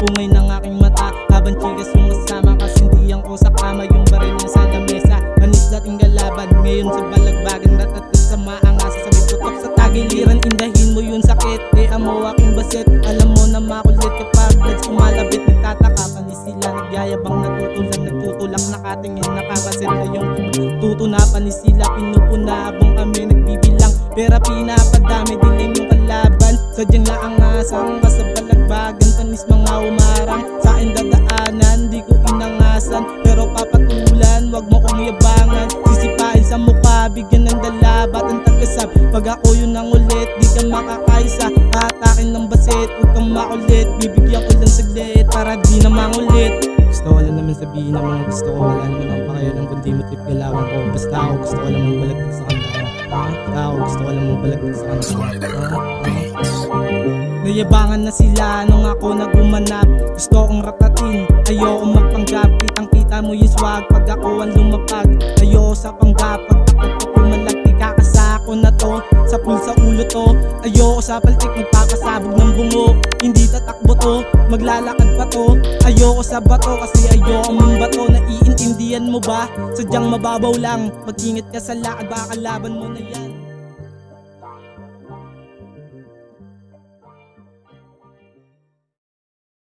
Pungay ng aking mata habang chikas yung kasama, kasi hindi ko sa kama yung baril niya sa lamesa. Manis dating galaban, ngayon sa balagbagan, ratatat sa maangasa, sabi putok sa tagiliran. Indahin mo yung sakit, amo aking baset. Alam mo na makulit kapag bloods kumalabit. Nagtataka pa ni sila, nagyayabang natutulak, nakatingin, nakakaset na yung tutunapan ni sila. Pinupunabong kami, nagbibilang pera, pinapadami, dilim yung kalaban. Sadyang naangasang ka sa balagbagan, panis mga umarang sa akin dadaanan. Di ko inangasan pero papatulan, wag mo kong yabangan. Sisipain sa mukha, bigyan ng dala, batang tagasab. Pag ako yun ang ulit, di ka makakaisa. Hatakin ng baset, huwag kang makulit. Bibigyan ko lang saglit para di na mangulit. Gusto ko lang naman sabihin ang mga gusto ko, wala naman ang pakialam kundi mo trip galawan ko. Basta ako gusto ko lang magbalagtag sa kanila. Ako gusto ko lang magbalagtag sa kanila. Nayabangan na sila nung ako nagumanap. Gusto kong ratatin, ayoko magpanggap. Kitang kita mo yung swag pag ako ang lumapag. Ayoko sa panggap, pag ako pumalag. Ikakasako na to, sa pool sa ulo to. Ayoko sa paltik, magpapasabog ng bungo. Hindi tatakbo to, maglalakad pa to. Ayoko sa bato, kasi ayoko mong bato. Naiintindihan mo ba? Sadyang mababaw lang, mag-ingat ka sa lakad, baka laban mo na yan.